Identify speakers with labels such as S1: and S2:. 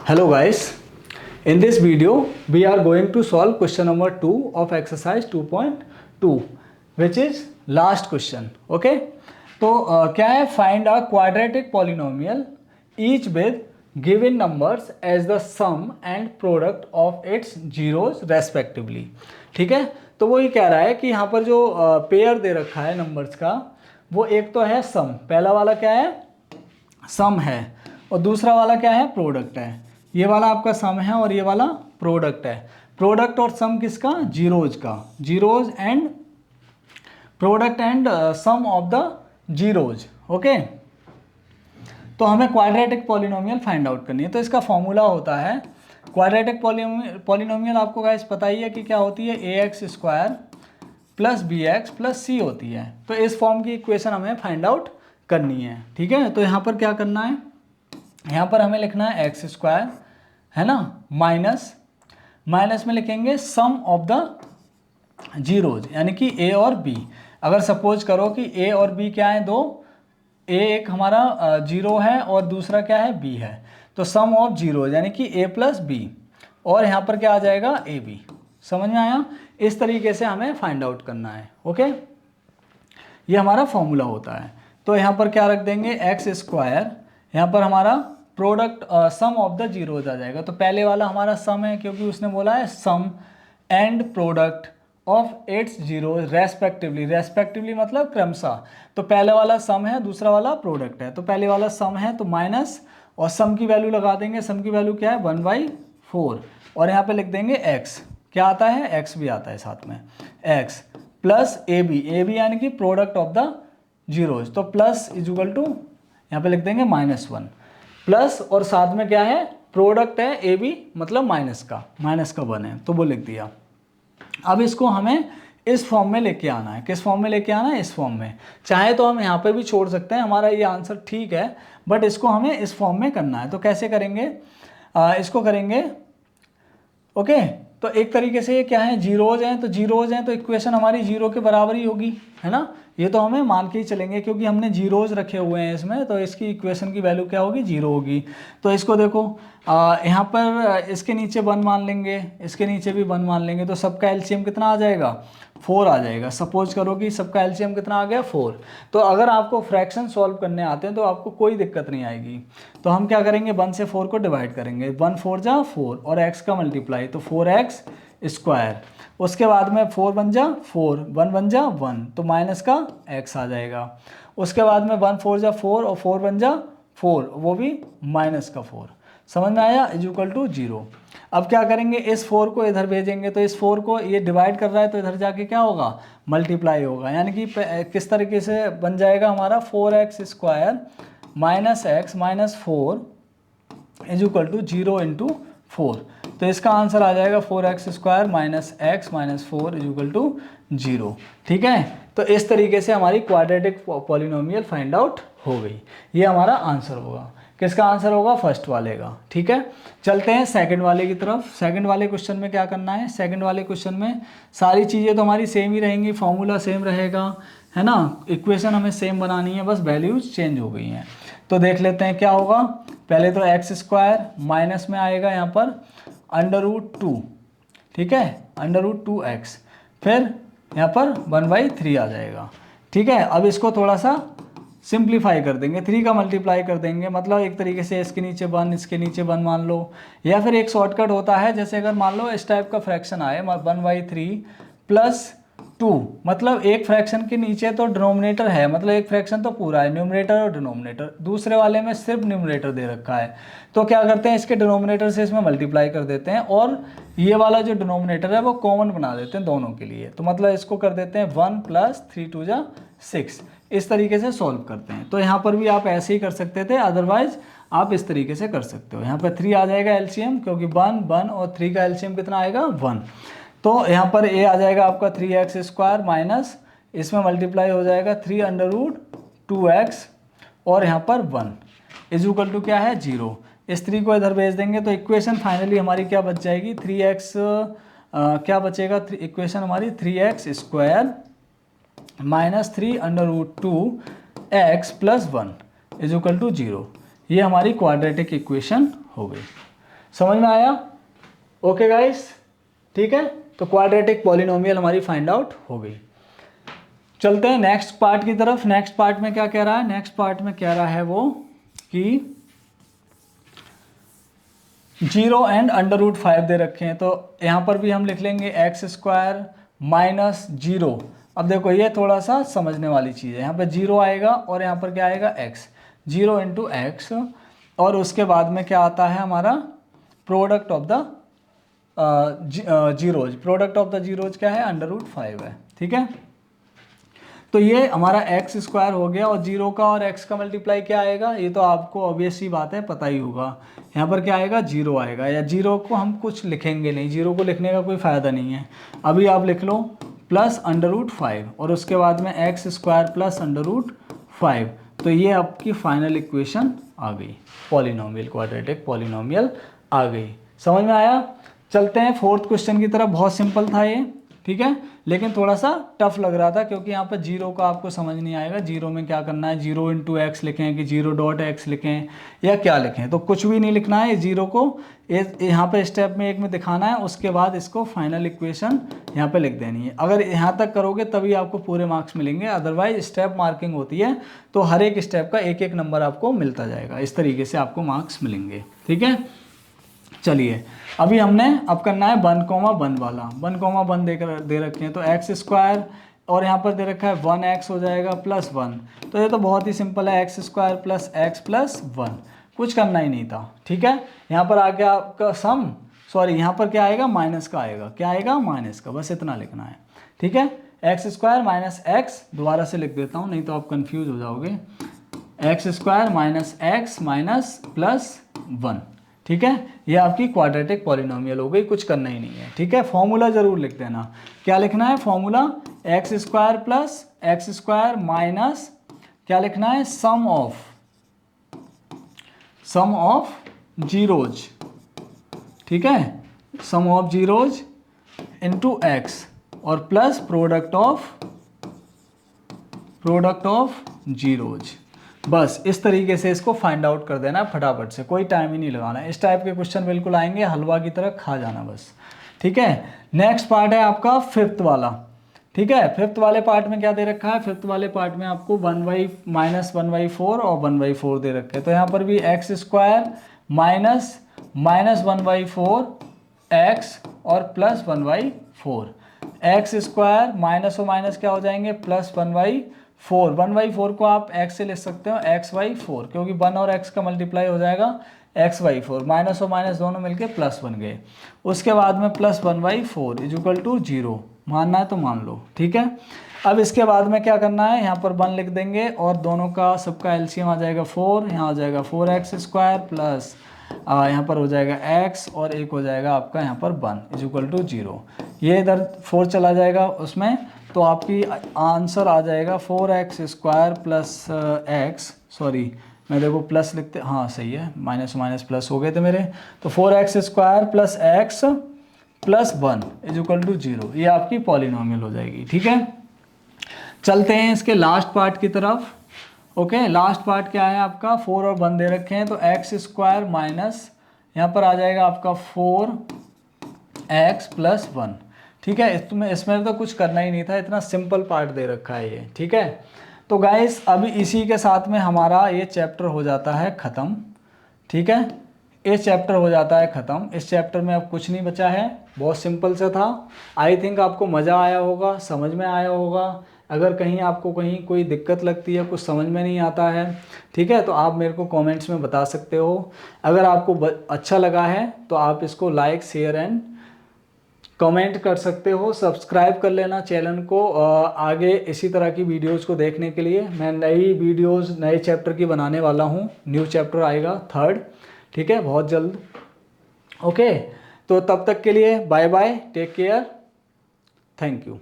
S1: Hello guys, in this video we are going to solve question number 2 of exercise 2.2 which is last question. Okay, तो क्या है, find a quadratic polynomial each with given numbers as the sum and product of its zeros respectively. ठीक है, तो वो ये कह रहा है कि यहाँ पर जो पेयर दे रखा है नंबर्स का, वो एक तो है सम, पहला वाला क्या है सम है, और दूसरा वाला क्या है प्रोडक्ट है। ये वाला आपका सम है और ये वाला प्रोडक्ट है। प्रोडक्ट और सम किसका, जीरोज का, zeros and product and sum of the zeros. Okay, तो हमें क्वाड्रेटिक पॉलिनोमियल फाइंड आउट करनी है। तो इसका फॉर्मूला होता है क्वाड्रेटिक पॉलिनोमियल, आपको गाइस पता ही है कि क्या होती है, A X square plus B X plus C होती है। तो इस फॉर्म की इक्वेशन हमें फाइंड आउट करनी है। ठीक है, तो यहाँ पर क्या करना है, यहाँ पर हमें लिखना है एक्स स्क्वायर, है ना, माइनस में लिखेंगे सम ऑफ द जीरोज, यानी कि ए और बी। अगर सपोज करो कि ए और बी क्या है, दो, ए एक हमारा जीरो है और दूसरा क्या है, बी है, तो सम ऑफ जीरोज यानी कि ए प्लस बी, और यहाँ पर क्या आ जाएगा, ए बी। समझ में आया? इस तरीके से हमें फाइंड आउट करना है। ओके, ये हमारा फॉर्मूला होता है। तो यहाँ पर क्या रख देंगे, एक्स स्क्वायर, यहाँ पर हमारा product sum of the zeros आ जाएगा। तो पहले वाला हमारा सम है, क्योंकि उसने बोला है sum and product of its zero respectively, respectively मतलब क्रमशः। तो पहले वाला सम है, दूसरा वाला प्रोडक्ट है। तो पहले वाला सम है तो माइनस, और सम की वैल्यू लगा देंगे। सम की वैल्यू क्या है, 1/4, और यहाँ पे लिख देंगे एक्स, क्या आता है, एक्स भी आता है साथ में, एक्स प्लस ए बी यानी कि प्रोडक्ट ऑफ द जीरोज। तो प्लस इज इक्वल टू, यहाँ पे लिख देंगे -1 प्लस, और साथ में क्या है, प्रोडक्ट है ए बी, मतलब माइनस का 1 है, तो वो लिख दिया। अब इसको हमें इस फॉर्म में लेके आना है। किस फॉर्म में लेके आना है, इस फॉर्म में। चाहे तो हम यहाँ पे भी छोड़ सकते हैं, हमारा ये आंसर ठीक है, बट इसको हमें इस फॉर्म में करना है। तो कैसे करेंगे, इसको करेंगे। ओके, तो एक तरीके से ये क्या है, जीरोज हैं, तो जीरोज हैं तो इक्वेशन हमारी जीरो के बराबर ही होगी, है ना। ये तो हमें मान के ही चलेंगे, क्योंकि हमने जीरोज रखे हुए हैं इसमें, तो इसकी इक्वेशन की वैल्यू क्या होगी, जीरो होगी। तो इसको देखो, यहाँ पर इसके नीचे 1 मान लेंगे, इसके नीचे भी 1 मान लेंगे, तो सबका एलसीएम कितना आ जाएगा, 4 आ जाएगा। सपोज करो कि सबका एलसीएम कितना आ गया, 4। तो अगर आपको फ्रैक्शन सॉल्व करने आते हैं तो आपको कोई दिक्कत नहीं आएगी। तो हम क्या करेंगे, 1 से 4 को डिवाइड करेंगे, 1 4 जा 4, और x का मल्टीप्लाई, तो 4x स्क्वायर। उसके बाद में 4 बन जा 4, 1 बन जा 1, तो माइनस का x आ जाएगा। उसके बाद में 1 4 जा 4, और 4 बन जा 4, वो भी माइनस का 4। समझ में आया, इज इक्वल टू 0। अब क्या करेंगे, इस 4 को इधर भेजेंगे, तो इस 4 को ये डिवाइड कर रहा है, तो इधर जाके क्या होगा, मल्टीप्लाई होगा। यानी कि किस तरीके से बन जाएगा हमारा, 4x square minus x minus 4 is equal to 0 into 4। तो इसका आंसर आ जाएगा 4x square minus x minus 4 is equal to 0। ठीक है, तो इस तरीके से हमारी क्वाड्रेटिक पॉलिनोमियल फाइंड आउट हो गई। ये हमारा आंसर होगा। किसका आंसर होगा, फर्स्ट वाले का। ठीक है, चलते हैं सेकंड वाले की तरफ। सेकंड वाले क्वेश्चन में क्या करना है, सेकंड वाले क्वेश्चन में सारी चीज़ें तो हमारी सेम ही रहेंगी, फॉर्मूला सेम रहेगा, है ना, इक्वेशन हमें सेम बनानी है, बस वैल्यूज चेंज हो गई हैं। तो देख लेते हैं क्या होगा। पहले तो एक्स स्क्वायर माइनस में आएगा यहाँ पर √2, ठीक है, √2x, फिर यहाँ पर 1/3 आ जाएगा। ठीक है, अब इसको थोड़ा सा सिंप्लीफाई कर देंगे, 3 का मल्टीप्लाई कर देंगे, मतलब एक तरीके से इसके नीचे 1, इसके नीचे 1 मान लो, या फिर एक शॉर्टकट होता है, जैसे अगर मान लो इस टाइप का फ्रैक्शन आए 1/3 प्लस 2, मतलब एक फ्रैक्शन के नीचे तो डिनोमिनेटर है, मतलब एक फ्रैक्शन तो पूरा है, न्यूमरेटर और डिनोमिनेटर। दूसरे वाले में सिर्फ न्यूमरेटर दे रखा है, तो क्या करते हैं, इसके डिनोमिनेटर से इसमें मल्टीप्लाई कर देते हैं, और ये वाला जो डिनोमिनेटर है वो कॉमन बना देते हैं दोनों के लिए। तो मतलब इसको कर देते हैं 1 + 3 2 जा 6, इस तरीके से सॉल्व करते हैं। तो यहाँ पर भी आप ऐसे ही कर सकते थे, अदरवाइज आप इस तरीके से कर सकते हो। यहाँ पर 3 आ जाएगा एलसीएम, क्योंकि 1 और 3 का एलसीएम कितना आएगा, 1। तो यहाँ पर a आ जाएगा आपका 3x स्क्वायर माइनस, इसमें मल्टीप्लाई हो जाएगा 3√2x, और यहाँ पर 1 इज इक्वल टू क्या है, 0। इस 3 को इधर भेज देंगे, तो इक्वेशन फाइनली हमारी क्या बच जाएगी, 3x क्या बचेगा, इक्वेशन हमारी 3x square minus 3√2x + 1 is equal to 0। ये हमारी क्वाड्रेटिक इक्वेशन हो गई। समझ में आया? ओके गाइस, ठीक है। तो क्वाड्रेटिक पॉलिनोमियल हमारी फाइंड आउट हो गई। चलते हैं नेक्स्ट पार्ट की तरफ। नेक्स्ट पार्ट में क्या कह रहा है? नेक्स्ट पार्ट में कह रहा है वो कि 0 एंड √5 दे रखे हैं, तो यहाँ पर भी हम लिख लेंगे x² माइनस 0। अब देखो ये थोड़ा सा समझने वाली चीज़ है। यहाँ पे 0 आएगा और यहाँ पर क्या आएगा x, 0 × x, और उसके बाद में क्या आता है हमारा product of the zeros. Product of the zeros क्या है? √5 है, ठीक है। तो ये हमारा x² हो गया, और 0 का और x का मल्टीप्लाई क्या आएगा? ये तो आपको ऑब्वियस सी बात है, पता ही होगा। यहाँ पर क्या आएगा? 0 आएगा, या 0 को हम कुछ लिखेंगे नहीं, 0 को लिखने का कोई फ़ायदा नहीं है। अभी आप लिख लो प्लस √5 और उसके बाद में x² प्लस √5। तो ये आपकी फाइनल इक्वेशन आ गई, पॉलिनोमियल, क्वाड्रेटिक पॉलिनोमियल आ गई। समझ में आया? चलते हैं फोर्थ क्वेश्चन की तरफ। बहुत सिंपल था ये, ठीक है, लेकिन थोड़ा सा टफ लग रहा था क्योंकि यहाँ पर 0 का आपको समझ नहीं आएगा। 0 में क्या करना है? 0 × x लिखें कि 0.x लिखें या क्या लिखें? तो कुछ भी नहीं लिखना है। 0 को यहाँ पे स्टेप में एक में दिखाना है, उसके बाद इसको फाइनल इक्वेशन यहाँ पे लिख देनी है। अगर यहाँ तक करोगे तभी आपको पूरे मार्क्स मिलेंगे, अदरवाइज स्टेप मार्किंग होती है तो हर एक स्टेप का एक एक नंबर आपको मिलता जाएगा। इस तरीके से आपको मार्क्स मिलेंगे, ठीक है। चलिए अभी हमने अब करना है 1,1 वाला। 1,1 दे रखे हैं, तो x² और यहाँ पर दे रखा है 1x हो जाएगा प्लस 1। तो ये तो बहुत ही सिंपल है, x² प्लस x प्लस 1, कुछ करना ही नहीं था, ठीक है। यहाँ पर आगे आपका सम, सॉरी यहाँ पर क्या आएगा? माइनस का आएगा। क्या आएगा? माइनस का, बस इतना लिखना है, ठीक है। x² माइनस x, दोबारा से लिख देता हूँ नहीं तो आप कन्फ्यूज हो जाओगे। x² minus x minus plus 1, ठीक है। ये आपकी क्वाड्रेटिक पॉलिनोमियल हो गई, कुछ करना ही नहीं है, ठीक है। फॉर्मूला जरूर लिख देना। क्या लिखना है formula? x² plus x² minus क्या लिखना है? सम ऑफ जीरोज, ठीक है, सम ऑफ जीरोज इनटू x और प्लस प्रोडक्ट ऑफ जीरोज। बस इस तरीके से इसको फाइंड आउट कर देना फटाफट से, कोई टाइम ही नहीं लगाना। इस टाइप के क्वेश्चन बिल्कुल आएंगे, हलवा की तरह खा जाना बस, ठीक है। नेक्स्ट पार्ट है आपका फिफ्थ वाला, ठीक है। फिफ्थ वाले पार्ट में क्या दे रखा है? फिफ्थ वाले पार्ट में आपको 1/-1/4 और 1/4 दे रखे हैं। तो यहाँ पर भी x² माइनस -1/4 x और प्लस 1/4। x² माइनस और माइनस क्या हो जाएंगे? प्लस 1/4। 1/4 को आप x से लिख सकते हो x/4, क्योंकि 1 और x का मल्टीप्लाई हो जाएगा x/4। माइनस और माइनस दोनों मिलके प्लस बन गए। उसके बाद में प्लस 1/4 इक्वल टू 0। मानना है तो मान लो, ठीक है। अब इसके बाद में क्या करना है? यहाँ पर 1 लिख देंगे और दोनों का सबका एलसीएम आ जाएगा 4। यहाँ आ जाएगा 4x² प्लस यहाँ पर हो जाएगा x और एक हो जाएगा आपका यहाँ पर 1 इक्वल टू 0। ये इधर 4 चला जाएगा उसमें, तो आपकी आंसर आ जाएगा 4x² प्लस x, सॉरी मैं देखो प्लस लिखते, हाँ सही है, माइनस माइनस प्लस हो गए थे मेरे। तो 4x² plus x plus 1 equal to 0। ये आपकी पॉलिनोमियल हो जाएगी, ठीक है। चलते हैं इसके लास्ट पार्ट की तरफ। ओके, लास्ट पार्ट क्या है आपका? 4 और 1 दे रखे हैं, तो x² माइनस यहाँ पर आ जाएगा आपका 4x प्लस 1, ठीक है। इसमें तो कुछ करना ही नहीं था, इतना सिंपल पार्ट दे रखा है ये, ठीक है। तो गाइस अभी इसी के साथ में हमारा ये चैप्टर हो जाता है ख़त्म, ठीक है। ये चैप्टर हो जाता है ख़त्म। इस चैप्टर में अब कुछ नहीं बचा है, बहुत सिंपल सा था। आई थिंक आपको मज़ा आया होगा, समझ में आया होगा। अगर कहीं आपको कहीं कोई दिक्कत लगती है, कुछ समझ में नहीं आता है, ठीक है, तो आप मेरे को कमेंट्स में बता सकते हो। अगर आपको अच्छा लगा है तो आप इसको लाइक, शेयर एंड कमेंट कर सकते हो। सब्सक्राइब कर लेना चैनल को आगे इसी तरह की वीडियोज़ को देखने के लिए। मैं नई वीडियोज़ नए चैप्टर की बनाने वाला हूँ। न्यू चैप्टर आएगा 3rd, ठीक है, बहुत जल्द। ओके, तो तब तक के लिए bye bye, take care, thank you.